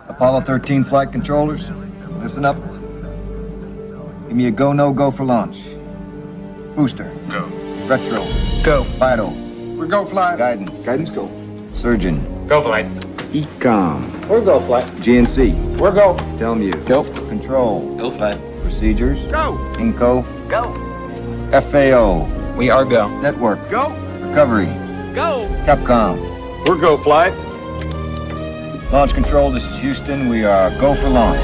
Apollo 13 flight controllers, listen up. Give me a go, no go for launch. Booster. Go. Retro. Go. Vital. We're go flight. Guidance. Guidance go. Surgeon. Go flight. Ecom. We're go flight. GNC. We're go. Tell me you. Go. Control. Go flight. Procedures. Go. Inco. Go. FAO. We are go. Network. Go. Recovery. Go. Capcom. We're go flight. Launch control, this is Houston. We are go for launch.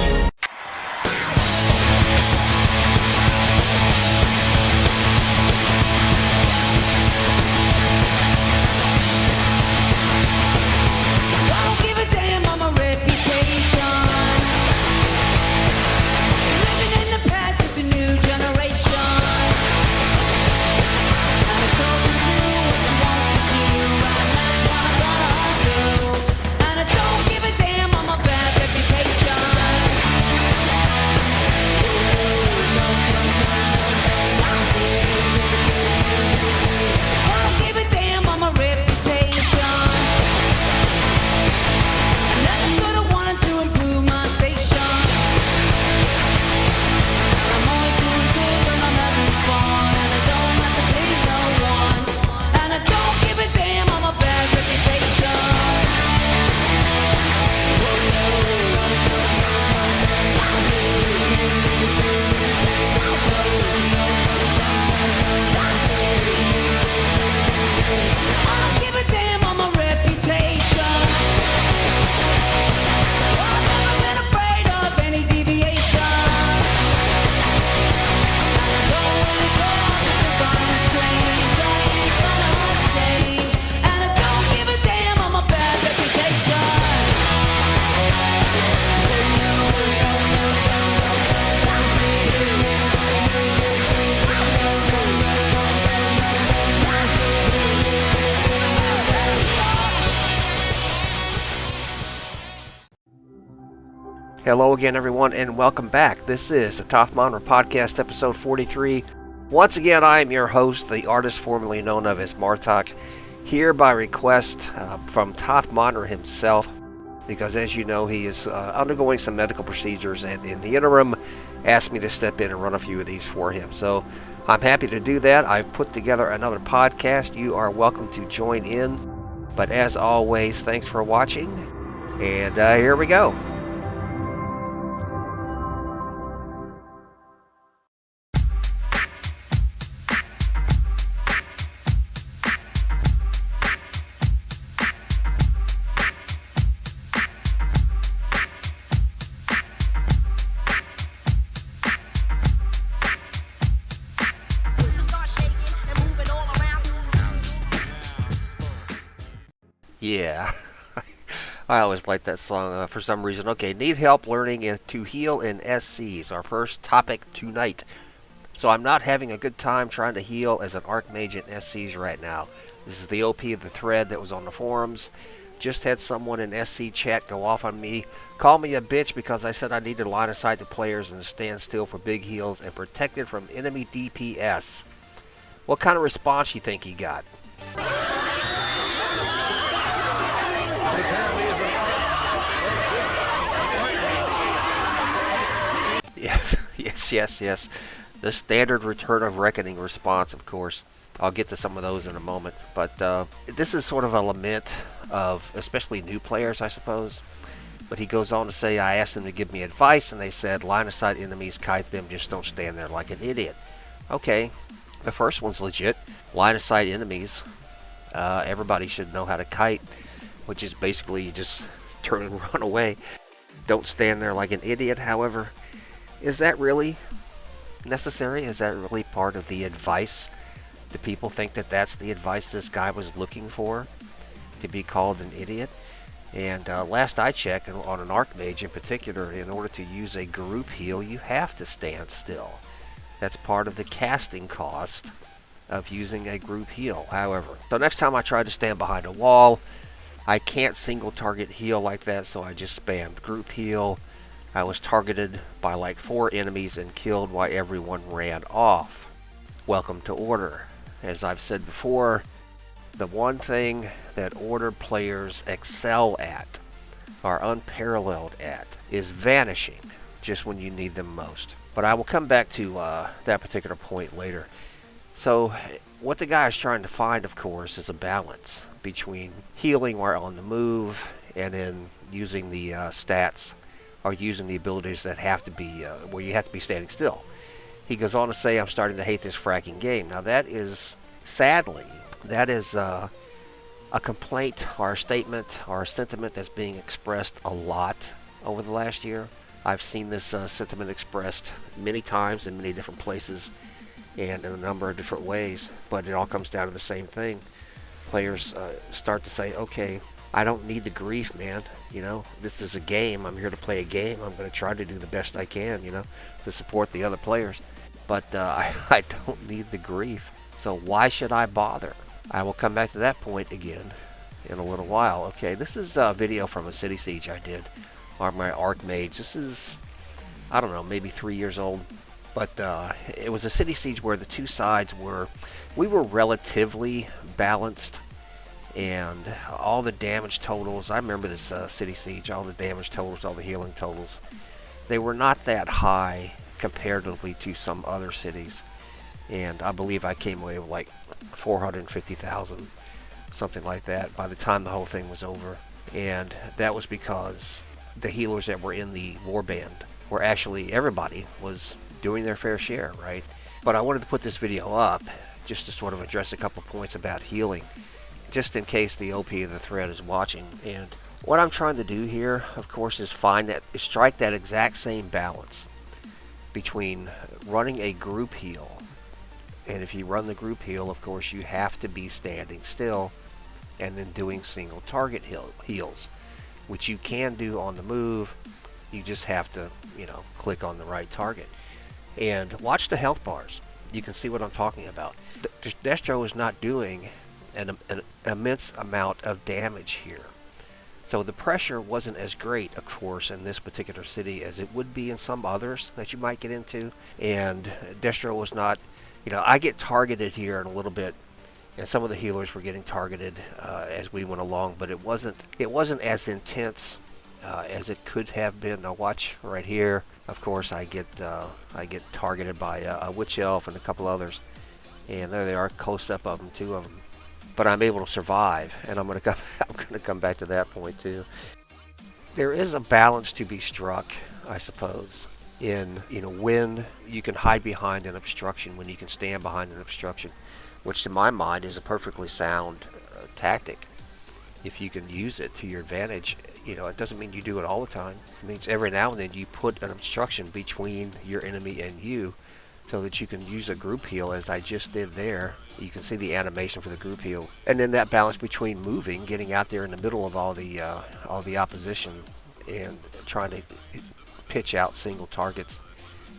Hello again, everyone, and welcome back. This is the Tothmonra Podcast, episode 43. Once again, I am your host, the artist formerly known of as Martok, here by request from Tothmonra himself, because as you know, he is undergoing some medical procedures, and in the interim, asked me to step in and run a few of these for him. So I'm happy to do that. I've put together another podcast. You are welcome to join in. But as always, thanks for watching, and here we go. Yeah, I always like that song for some reason. Okay, need help learning to heal in SCs, our first topic tonight. So I'm not having a good time trying to heal as an Archmage in SCs right now. This is the OP of the thread that was on the forums. Just had someone in SC chat go off on me, call me a bitch because I said I needed line of sight to players and to stand still for big heals and protected from enemy DPS. What kind of response you think he got? Yes. The standard Return of Reckoning response, of course. I'll get to some of those in a moment. But this is sort of a lament of especially new players, I suppose. But he goes on to say, I asked them to give me advice, and they said, line of sight enemies, kite them, just don't stand there like an idiot. Okay, the first one's legit. Line of sight enemies, everybody should know how to kite, which is basically you just turn and run away. Don't stand there like an idiot. However, is that really necessary? Is that really part of the advice? Do people think that that's the advice this guy was looking for? To be called an idiot? And last I checked, on an Archmage in particular, in order to use a group heal, you have to stand still. That's part of the casting cost of using a group heal, however. So next time I try to stand behind a wall, I can't single target heal like that, so I just spammed group heal. I was targeted by like 4 enemies and killed while everyone ran off. Welcome to Order. As I've said before, the one thing that Order players excel at, are unparalleled at is vanishing just when you need them most. But I will come back to that particular point later. So what the guy is trying to find, of course, is a balance between healing while on the move and then using the stats or using the abilities that have to be where you have to be standing still. He goes on to say, I'm starting to hate this fracking game. Now that is, sadly, that is a complaint or a statement or a sentiment that's being expressed a lot over the last year. I've seen this sentiment expressed many times in many different places and in a number of different ways, but it all comes down to the same thing. Players start to say, okay, I don't need the grief, man. You know, this is a game. I'm here to play a game. I'm going to try to do the best I can, you know, to support the other players. But I don't need the grief. So why should I bother? I will come back to that point again in a little while. Okay, this is a video from a City Siege I did on my Archmage. This is, I don't know, maybe 3 years old. But it was a City Siege where the two sides we were relatively balanced. And all the damage totals, I remember this City Siege, all the damage totals, all the healing totals, they were not that high comparatively to some other cities. And I believe I came away with like 450,000, something like that, by the time the whole thing was over. And that was because the healers that were in the warband were actually, everybody was doing their fair share, right? But I wanted to put this video up just to sort of address a couple points about healing, just in case the OP of the thread is watching. And what I'm trying to do here, of course, is strike that exact same balance between running a group heal. And if you run the group heal, of course, you have to be standing still and then doing single target heals, which you can do on the move. You just have to, you know, click on the right target. And watch the health bars. You can see what I'm talking about. Destro is not doing an immense amount of damage here. So the pressure wasn't as great, of course, in this particular city as it would be in some others that you might get into. And Destro was not, you know, I get targeted here in a little bit, and some of the healers were getting targeted as we went along, but it wasn't as intense as it could have been. Now watch right here. Of course, I get targeted by a witch elf and a couple others, and there they are, close up of them, two of them. But I'm able to survive, and I'm going to come back to that point too. There is a balance to be struck, I suppose, in, you know, when you can hide behind an obstruction, when you can stand behind an obstruction, which to my mind is a perfectly sound tactic. If you can use it to your advantage, you know, it doesn't mean you do it all the time. It means every now and then you put an obstruction between your enemy and you, so that you can use a group heal, as I just did there. You can see the animation for the group heal, and then that balance between moving, getting out there in the middle of all the opposition, and trying to pitch out single targets.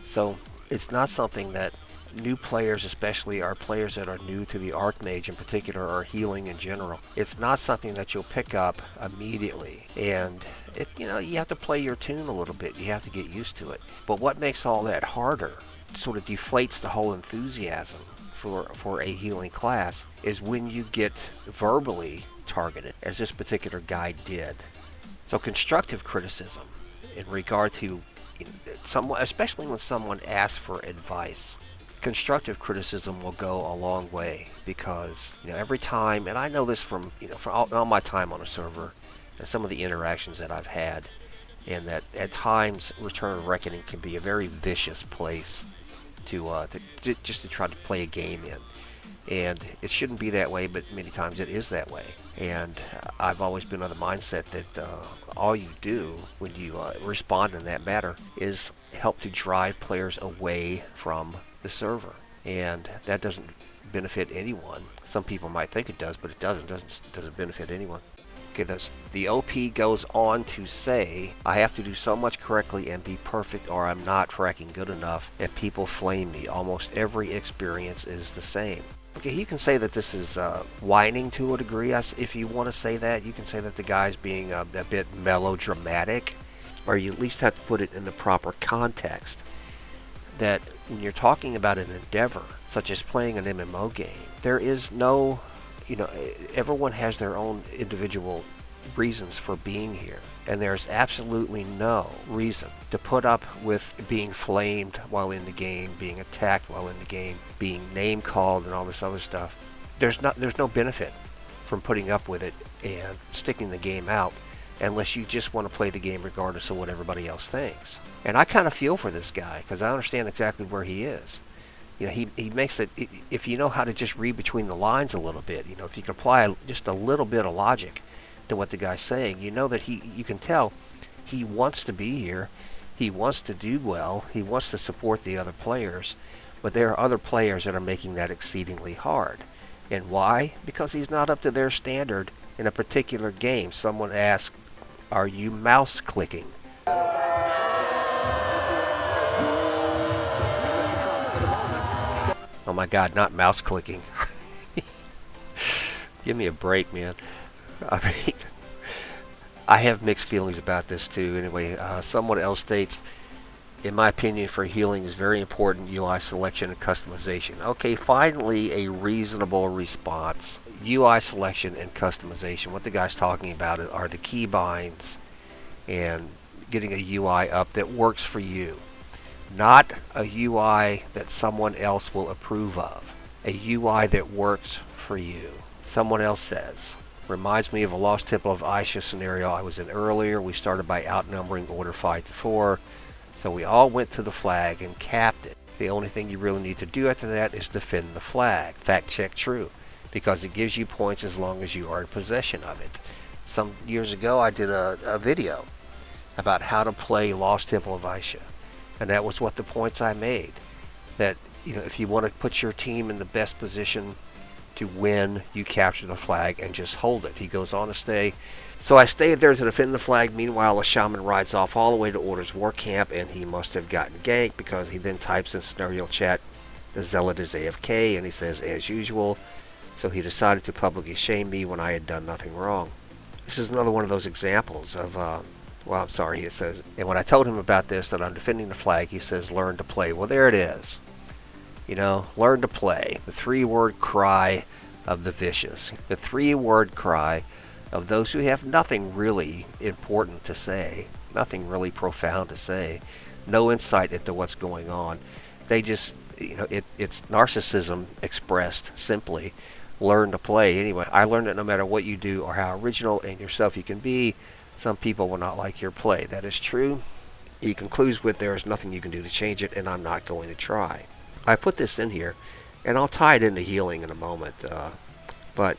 So it's not something that new players, especially our players that are new to the Archmage in particular, or healing in general, it's not something that you'll pick up immediately. And it, you know, you have to play your tune a little bit. You have to get used to it. But what makes all that harder, sort of deflates the whole enthusiasm for a healing class, is when you get verbally targeted, as this particular guy did. So constructive criticism in regard to someone, especially when someone asks for advice, constructive criticism will go a long way, because, you know, every time, and I know this from, you know, from all my time on a server and some of the interactions that I've had, and that at times Return of Reckoning can be a very vicious place to just to try to play a game in. And it shouldn't be that way, but many times it is that way. And I've always been of the mindset that all you do when you respond in that manner is help to drive players away from the server. And that doesn't benefit anyone. Some people might think it does, but it doesn't. Doesn't benefit anyone. Okay, the OP goes on to say, I have to do so much correctly and be perfect, or I'm not fracking good enough, and people flame me. Almost every experience is the same. Okay, you can say that this is whining to a degree. If you want to say that, you can say that the guy's being a bit melodramatic, or you at least have to put it in the proper context. That when you're talking about an endeavor, such as playing an MMO game, there is no, you know, everyone has their own individual reasons for being here. And there's absolutely no reason to put up with being flamed while in the game, being attacked while in the game, being name called and all this other stuff. There's no benefit from putting up with it and sticking the game out unless you just want to play the game regardless of what everybody else thinks. And I kind of feel for this guy because I understand exactly where he is. You know, he makes it, if you know how to just read between the lines a little bit, you know, if you can apply just a little bit of logic to what the guy's saying, you know that you can tell he wants to be here, he wants to do well, he wants to support the other players, but there are other players that are making that exceedingly hard. And why? Because he's not up to their standard in a particular game. Someone asked, are you mouse clicking? Oh my God, not mouse clicking. Give me a break, man. I mean, I have mixed feelings about this too. Anyway, someone else states, in my opinion, for healing is very important UI selection and customization. Okay, finally a reasonable response. UI selection and customization. What the guy's talking about are the keybinds and getting a UI up that works for you. Not a UI that someone else will approve of. A UI that works for you. Someone else says, reminds me of a Lost Temple of Aisha scenario I was in earlier. We started by outnumbering order 5-4. So we all went to the flag and capped it. The only thing you really need to do after that is defend the flag. Fact check true. Because it gives you points as long as you are in possession of it. Some years ago I did a video about how to play Lost Temple of Aisha. And that was what the points I made. That, you know, if you want to put your team in the best position to win, you capture the flag and just hold it. He goes on to stay. So I stayed there to defend the flag. Meanwhile, a shaman rides off all the way to Order's war camp, and he must have gotten ganked because he then types in scenario chat, the zealot is AFK, and he says, as usual. So he decided to publicly shame me when I had done nothing wrong. This is another one of those examples of, well, I'm sorry, he says, and when I told him about this, that I'm defending the flag, he says, learn to play. Well, there it is. You know, learn to play. The 3-word cry of the vicious. The 3-word cry of those who have nothing really important to say, nothing really profound to say, no insight into what's going on. They just, you know, it's narcissism expressed simply. Learn to play. Anyway, I learned that no matter what you do or how original and yourself you can be, some people will not like your play. That is true. He concludes with, there is nothing you can do to change it, and I'm not going to try. I put this in here, and I'll tie it into healing in a moment, but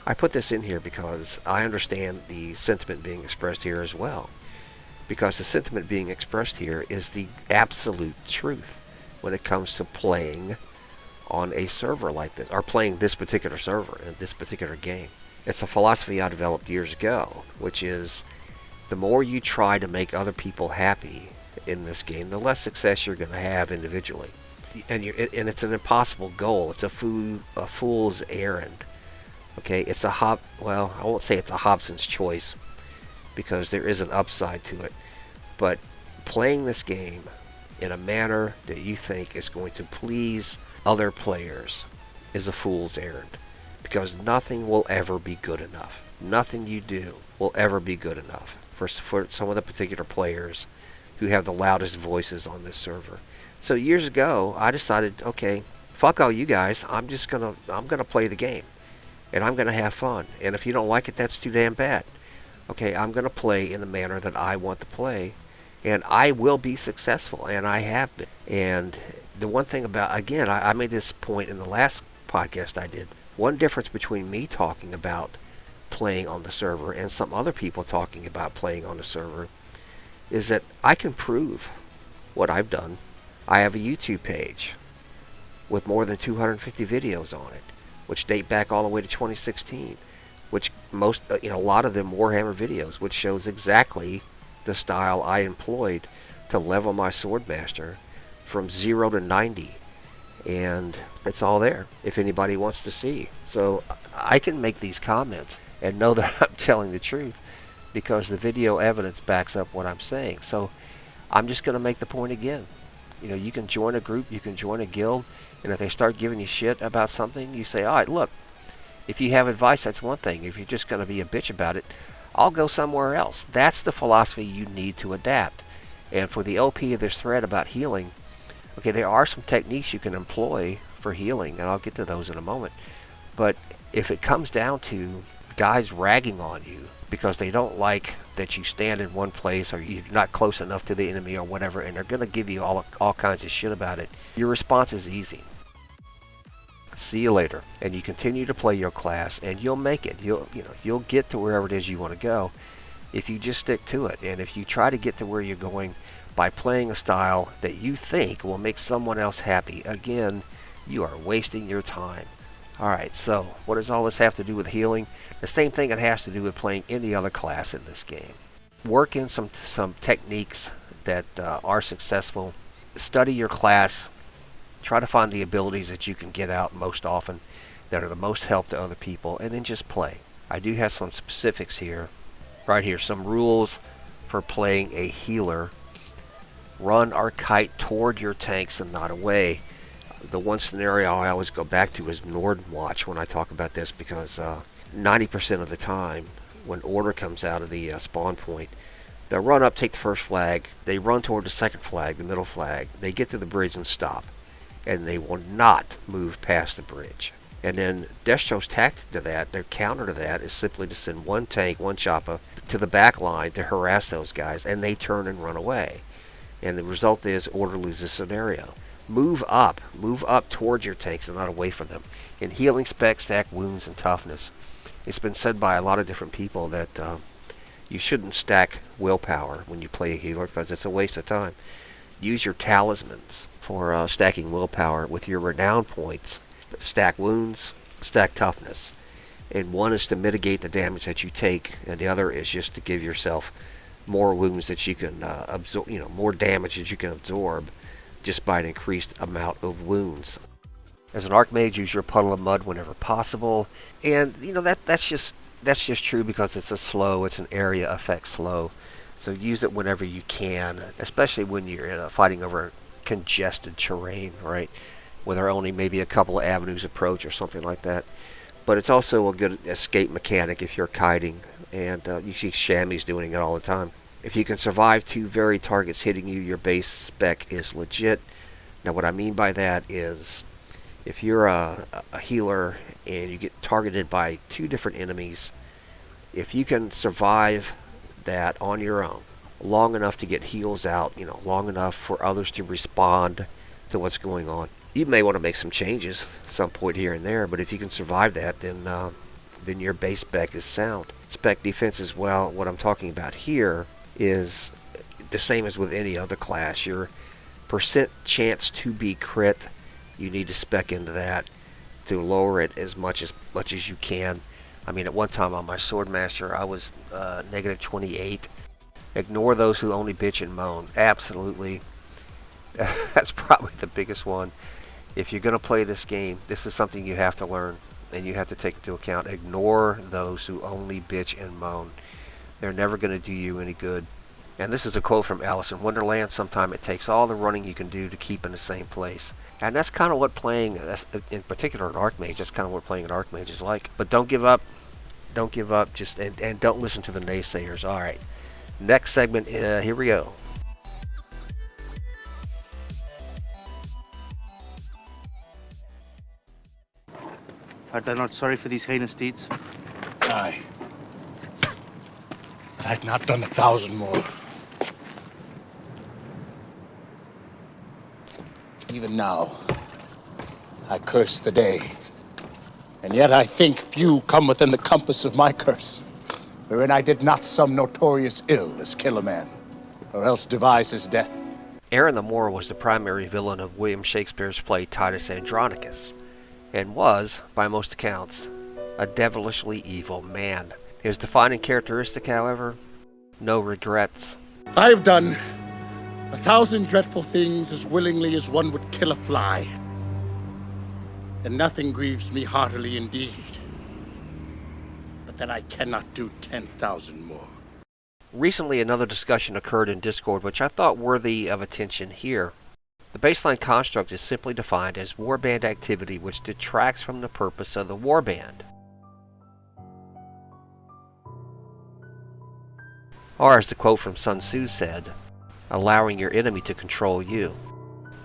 I put this in here because I understand the sentiment being expressed here as well. Because the sentiment being expressed here is the absolute truth when it comes to playing on a server like this, or playing this particular server in this particular game. It's a philosophy I developed years ago, which is the more you try to make other people happy in this game, the less success you're going to have individually. And it's an impossible goal. It's a fool's errand. Okay, it's I won't say it's a Hobson's choice because there is an upside to it. But playing this game in a manner that you think is going to please other players is a fool's errand. Because nothing will ever be good enough. Nothing you do will ever be good enough for some of the particular players who have the loudest voices on this server. So years ago, I decided, okay, fuck all you guys. I'm gonna play the game, and I'm gonna have fun. And if you don't like it, that's too damn bad. Okay, I'm gonna play in the manner that I want to play, and I will be successful, and I have been. And the one thing about, again, I made this point in the last podcast I did. One difference between me talking about playing on the server and some other people talking about playing on the server is that I can prove what I've done. I have a YouTube page with more than 250 videos on it, which date back all the way to 2016, which a lot of them Warhammer videos, which shows exactly the style I employed to level my Swordmaster from 0 to 90. And it's all there if anybody wants to see. So I can make these comments and know that I'm telling the truth because the video evidence backs up what I'm saying. So I'm just going to make the point again. You know, you can join a group, you can join a guild, and if they start giving you shit about something, you say, all right, look, if you have advice, that's one thing. If you're just going to be a bitch about it, I'll go somewhere else. That's the philosophy you need to adapt. And for the OP of this thread about healing, okay, there are some techniques you can employ for healing, and I'll get to those in a moment. But if it comes down to guys ragging on you because they don't like that you stand in one place or you're not close enough to the enemy or whatever, and they're going to give you all kinds of shit about it, your response is easy. See you later. And you continue to play your class, and you'll make it. You'll get to wherever it is you want to go if you just stick to it. And if you try to get to where you're going by playing a style that you think will make someone else happy, again, you are wasting your time. Alright, so what does all this have to do with healing? The same thing it has to do with playing any other class in this game. Work in some techniques that are successful. Study your class. Try to find the abilities that you can get out most often that are the most help to other people, and then just play. I do have some specifics here. Right here, some rules for playing a healer. Run or kite toward your tanks and not away. The one scenario I always go back to is Nord Watch when I talk about this, because 90% of the time when order comes out of the spawn point, they'll run up, take the first flag, they run toward the second flag, the middle flag, they get to the bridge and stop, and they will not move past the bridge. And then Destro's tactic to that, their counter to that, is simply to send one tank, one chopper to the back line to harass those guys, and they turn and run away. And the result is order loses scenario. Move up towards your tanks and not away from them. In healing spec, stack wounds and toughness. It's been said by a lot of different people that you shouldn't stack willpower when you play a healer because it's a waste of time. Use your talismans for stacking willpower. With your renown points, stack wounds, stack toughness. And one is to mitigate the damage that you take, and the other is just to give yourself more wounds that you can absorb, more damage that you can absorb just by an increased amount of wounds. As an Archmage, use your puddle of mud whenever possible, and that's just true because it's an area effect slow. So use it whenever you can, especially when you're fighting over congested terrain, right? Where there are only maybe a couple of avenues approach or something like that. But it's also a good escape mechanic if you're kiting, and you see Shammy's doing it all the time. If you can survive 2 varied targets hitting you, your base spec is legit. Now what I mean by that is if you're a healer and you get targeted by 2 different enemies, if you can survive that on your own long enough to get heals out, long enough for others to respond to what's going on, you may want to make some changes at some point here and there, but if you can survive that, then your base spec is sound. Spec defense as well. What I'm talking about here is the same as with any other class. Your percent chance to be crit, you need to spec into that to lower it as much as you can. I mean, at one time on my Swordmaster, I was negative 28. Ignore those who only bitch and moan. Absolutely. That's probably the biggest one. If you're going to play this game, this is something you have to learn and you have to take into account. Ignore those who only bitch and moan. They're never going to do you any good. And this is a quote from Alice in Wonderland. Sometimes it takes all the running you can do to keep in the same place. And that's kind of what playing, in particular an Archmage, that's kind of what playing an Archmage is like. But don't give up. Don't give up. And don't listen to the naysayers. All right. Next segment, here we go. Art thou not sorry for these heinous deeds? Aye. But I'd not done 1,000 more. Even now, I curse the day. And yet I think few come within the compass of my curse, wherein I did not some notorious ill as kill a man, or else devise his death. Aaron the Moor was the primary villain of William Shakespeare's play Titus Andronicus, and was, by most accounts, a devilishly evil man. His defining characteristic, however, no regrets. I've done 1,000 dreadful things as willingly as one would kill a fly. And nothing grieves me heartily indeed, but that I cannot do 10,000 more. Recently, another discussion occurred in Discord which I thought worthy of attention here. The baseline construct is simply defined as warband activity which detracts from the purpose of the warband. Or as the quote from Sun Tzu said, allowing your enemy to control you.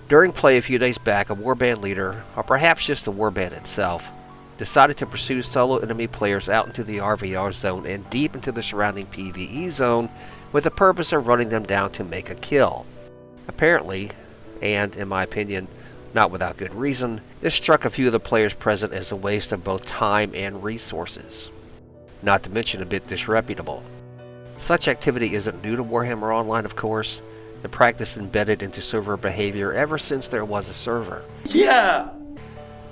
During play a few days back, a warband leader, or perhaps just the warband itself, decided to pursue solo enemy players out into the RVR zone and deep into the surrounding PvE zone with the purpose of running them down to make a kill. Apparently, and in my opinion, not without good reason, this struck a few of the players present as a waste of both time and resources. Not to mention a bit disreputable. Such activity isn't new to Warhammer Online, of course. The practice embedded into server behavior ever since there was a server. Yeah!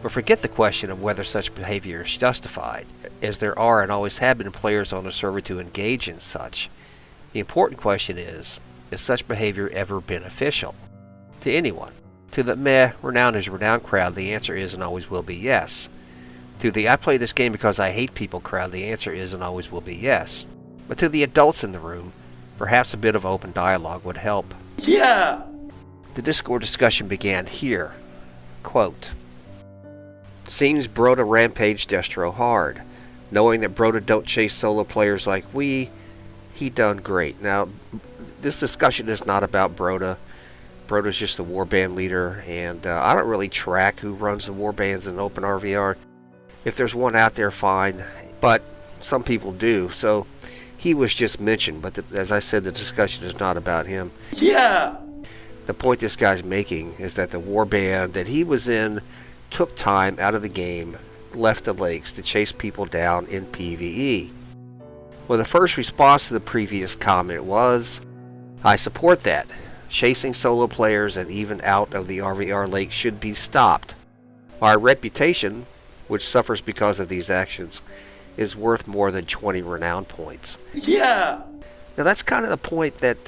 But forget the question of whether such behavior is justified, as there are and always have been players on the server to engage in such. The important question is such behavior ever beneficial? To anyone. To the meh, renowned is renowned crowd, the answer is and always will be yes. To the I play this game because I hate people crowd, the answer is and always will be yes. But to the adults in the room, perhaps a bit of open dialogue would help. Yeah! The Discord discussion began here. Quote, seems Broda rampaged Destro hard. Knowing that Broda don't chase solo players like we, he done great. Now, this discussion is not about Broda. Broda's just the warband leader, and I don't really track who runs the warbands in Open RVR. If there's one out there, fine. But some people do, so he was just mentioned. But as I said, the discussion is not about him. Yeah! The point this guy's making is that the warband that he was in took time out of the game, left the lakes to chase people down in PvE. Well, the first response to the previous comment was, I support that. Chasing solo players and even out of the RVR lake should be stopped. Our reputation, which suffers because of these actions, is worth more than 20 renown points. Yeah! Now that's kind of the point that's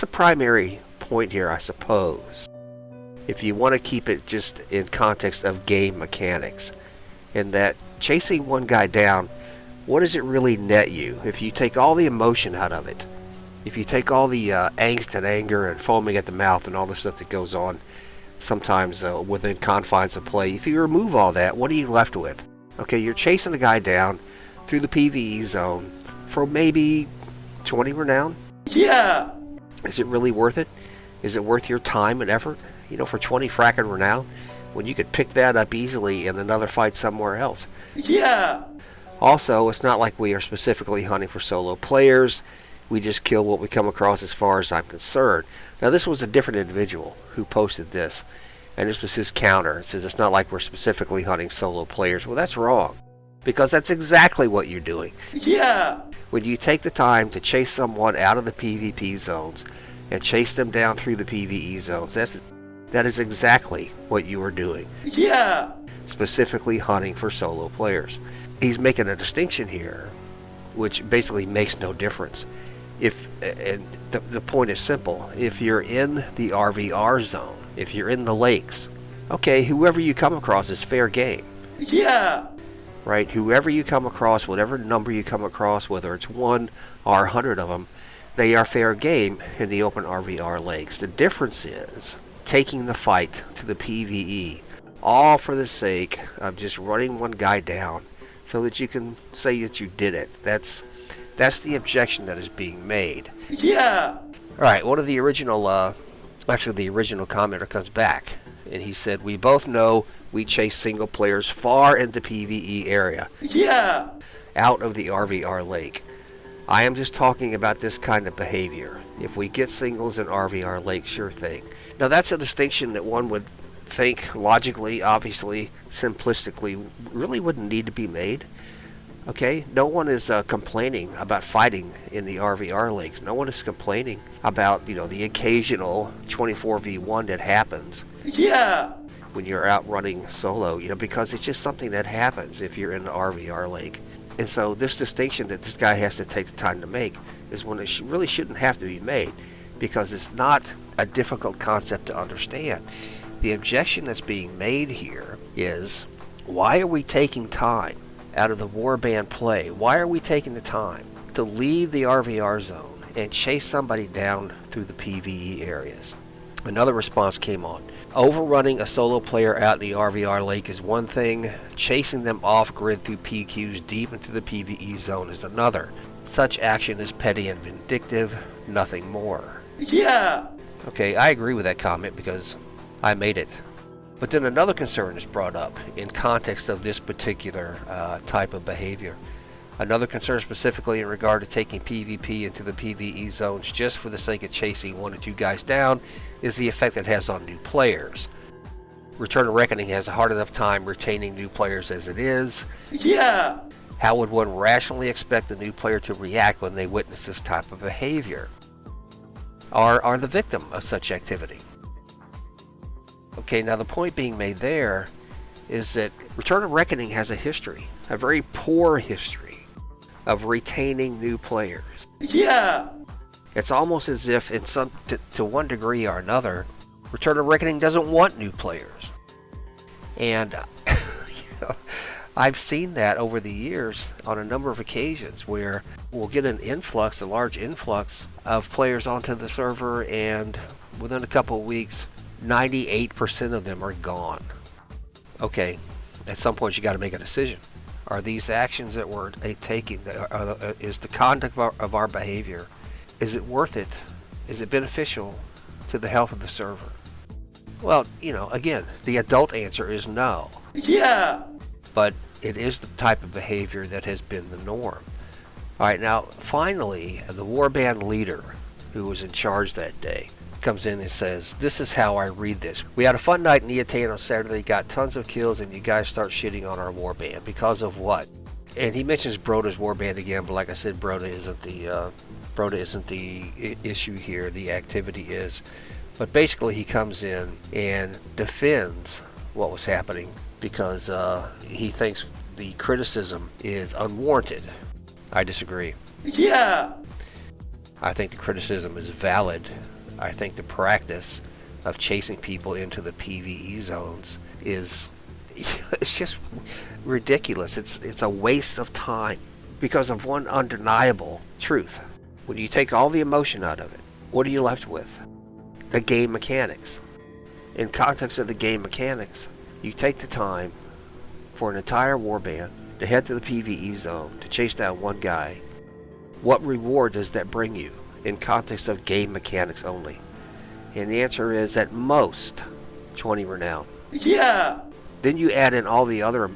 the primary point here, I suppose. If you want to keep it just in context of game mechanics, in that chasing one guy down, what does it really net you? If you take all the emotion out of it, if you take all the angst and anger and foaming at the mouth and all the stuff that goes on sometimes within confines of play, if you remove all that, what are you left with? Okay, you're chasing a guy down through the PvE zone for maybe 20 renown? Yeah! Is it really worth it? Is it worth your time and effort? You know, for 20 fracking renown, when you could pick that up easily in another fight somewhere else. Yeah! Also, it's not like we are specifically hunting for solo players. We just kill what we come across as far as I'm concerned. Now, this was a different individual who posted this, and this was his counter. It says it's not like we're specifically hunting solo players. Well, that's wrong, because that's exactly what you're doing. Yeah! When you take the time to chase someone out of the PvP zones and chase them down through the PvE zones, that is exactly what you are doing. Yeah! Specifically hunting for solo players. He's making a distinction here, which basically makes no difference. And the point is simple. If you're in the RVR zone, if you're in the lakes, okay, whoever you come across is fair game. Yeah! Right? Whoever you come across, whatever number you come across, whether it's 1 or 100 of them, they are fair game in the open RVR lakes. The difference is taking the fight to the PvE, all for the sake of just running one guy down so that you can say that you did it. That's the objection that is being made. Yeah! Alright, one of the original, actually the original commenter comes back, and he said, we both know we chase single players far into PvE area. Yeah! Out of the RVR lake. I am just talking about this kind of behavior. If we get singles in RVR lake, sure thing. Now that's a distinction that one would think logically, obviously, simplistically, really wouldn't need to be made. Okay, no one is complaining about fighting in the RVR lakes. No one is complaining about, the occasional 24v1 that happens. Yeah! When you're out running solo, because it's just something that happens if you're in the RVR lake. And so this distinction that this guy has to take the time to make is one that really shouldn't have to be made, because it's not a difficult concept to understand. The objection that's being made here is, why are we taking time out of the warband play? Why are we taking the time to leave the RVR zone and chase somebody down through the PvE areas? Another response came on. Overrunning a solo player out in the RVR lake is one thing. Chasing them off grid through PQs deep into the PvE zone is another. Such action is petty and vindictive, nothing more. Yeah. Okay, I agree with that comment because I made it. But then another concern is brought up in context of this particular type of behavior. Another concern specifically in regard to taking PvP into the PvE zones just for the sake of chasing one or two guys down is the effect it has on new players. Return of Reckoning has a hard enough time retaining new players as it is. Yeah. How would one rationally expect a new player to react when they witness this type of behavior? Are the victim of such activity? Okay, now the point being made there is that Return of Reckoning has a history, a very poor history, of retaining new players. Yeah. It's almost as if, to one degree or another, Return of Reckoning doesn't want new players. And I've seen that over the years on a number of occasions where we'll get a large influx of players onto the server, and within a couple of weeks, 98% of them are gone. Okay, at some point you got to make a decision. Are these actions that we're taking, is the conduct of our behavior, is it worth it? Is it beneficial to the health of the server? Well, again, the adult answer is no. Yeah. But it is the type of behavior that has been the norm. All right, now, finally, the warband leader who was in charge that day comes in and says, this is how I read this. We had a fun night in Eatan on Saturday, got tons of kills, and you guys start shitting on our warband. Because of what? And he mentions Broda's warband again, but like I said, Broda isn't the issue here. The activity is. But basically he comes in and defends what was happening because he thinks the criticism is unwarranted. I disagree. Yeah. I think the criticism is valid. I think the practice of chasing people into the PvE zones is it's just ridiculous. It's a waste of time because of one undeniable truth. When you take all the emotion out of it, what are you left with? The game mechanics. In context of the game mechanics, you take the time for an entire warband to head to the PvE zone to chase down one guy. What reward does that bring you in context of game mechanics only? And the answer is at most 20 renown. Yeah. Then you add in all the other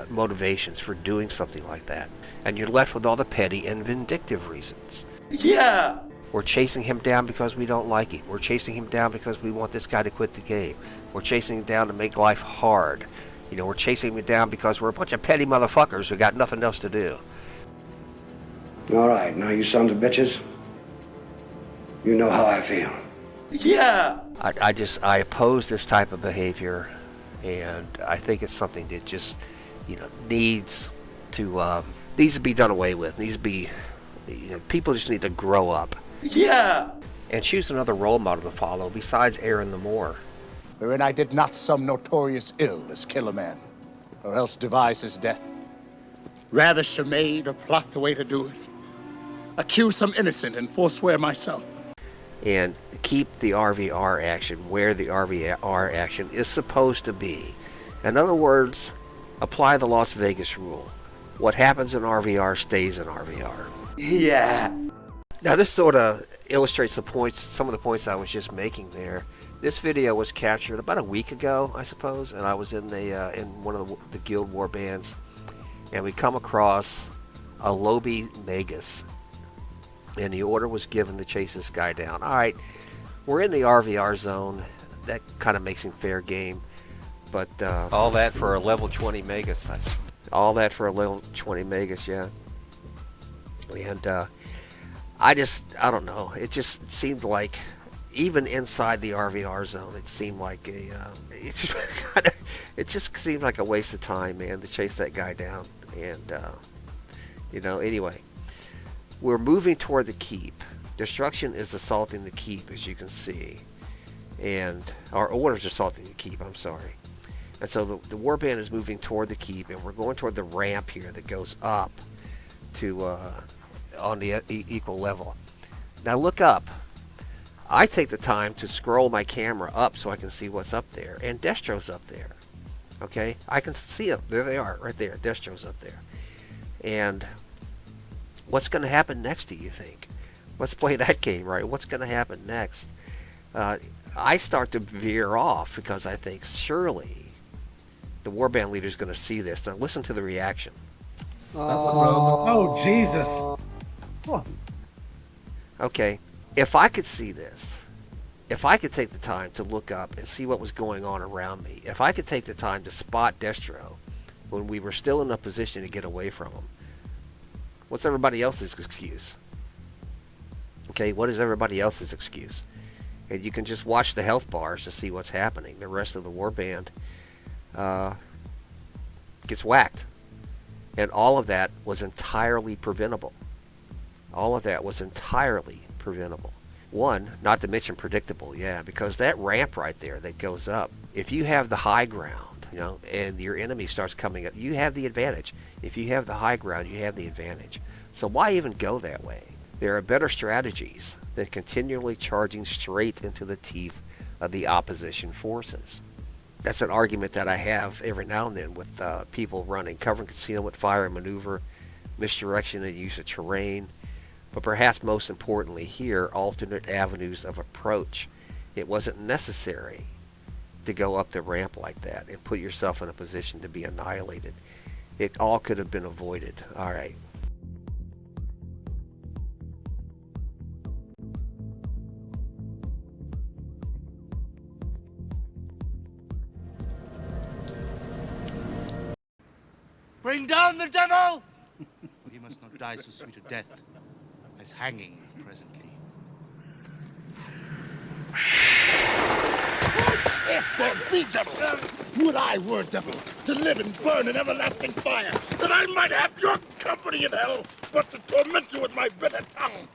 motivations for doing something like that, and you're left with all the petty and vindictive reasons. Yeah. We're chasing him down because we don't like him. We're chasing him down because we want this guy to quit the game. We're chasing him down to make life hard. We're chasing him down because we're a bunch of petty motherfuckers who got nothing else to do. All right, now you sons of bitches, you know how I feel. Yeah. I oppose this type of behavior, and I think it's something that just, needs to be done away with. Needs to be, people just need to grow up. Yeah. And choose another role model to follow besides Aaron the Moor. Wherein I did not some notorious ill as kill a man, or else devise his death. Rather chamade or plot the way to do it. Accuse some innocent and forswear myself. And keep the RVR action where the RVR action is supposed to be. In other words, apply the Las Vegas rule. What happens in RVR stays in RVR. Yeah. Now this sort of illustrates some of the points I was just making there. This video was captured about a week ago, I suppose, and I was in one of the guild war bands, and we come across a Lobby Magus, and the order was given to chase this guy down. All right, we're in the RVR zone. That kind of makes him fair game, but all that for a level 20 Magus. All that for a level 20 Magus, yeah. And I don't know. It just seemed like, even inside the RVR zone, it seemed like it just seemed like a waste of time, man, to chase that guy down. And anyway, we're moving toward the keep. Destruction is assaulting the keep, as you can see, and our orders are assaulting the keep. I'm sorry. And so the warband is moving toward the keep, and we're going toward the ramp here that goes up to on the equal level. Now look up. I take the time to scroll my camera up so I can see what's up there, and Destro's up there. Okay, I can see them. There they are, right there. Destro's up there, and What's going to happen next, do you think? Let's play that game, right? What's going to happen next? I start to veer off because I think surely the warband leader is going to see this. Now listen to the reaction. Oh, Jesus. Oh. Okay, if I could see this, if I could take the time to look up and see what was going on around me, if I could take the time to spot Destro when we were still in a position to get away from him, what's everybody else's excuse? Okay, what is everybody else's excuse? And you can just watch the health bars to see what's happening. The rest of the warband gets whacked. And all of that was entirely preventable. All of that was entirely preventable. One, not to mention predictable, yeah, because that ramp right there that goes up, if you have the high ground, you know, and your enemy starts coming up, you have the advantage. If you have the high ground, you have the advantage. So why even go that way? There are better strategies than continually charging straight into the teeth of the opposition forces. That's an argument that I have every now and then with people running cover and concealment, fire and maneuver, misdirection and use of terrain, but perhaps most importantly here, alternate avenues of approach. It wasn't necessary to go up the ramp like that and put yourself in a position to be annihilated. It all could have been avoided. All right. Bring down the devil! He must not die so sweet a death as hanging presently. If there be devils, would I were devil, to live and burn in everlasting fire, that I might have your company in hell, but to torment you with my bitter tongue.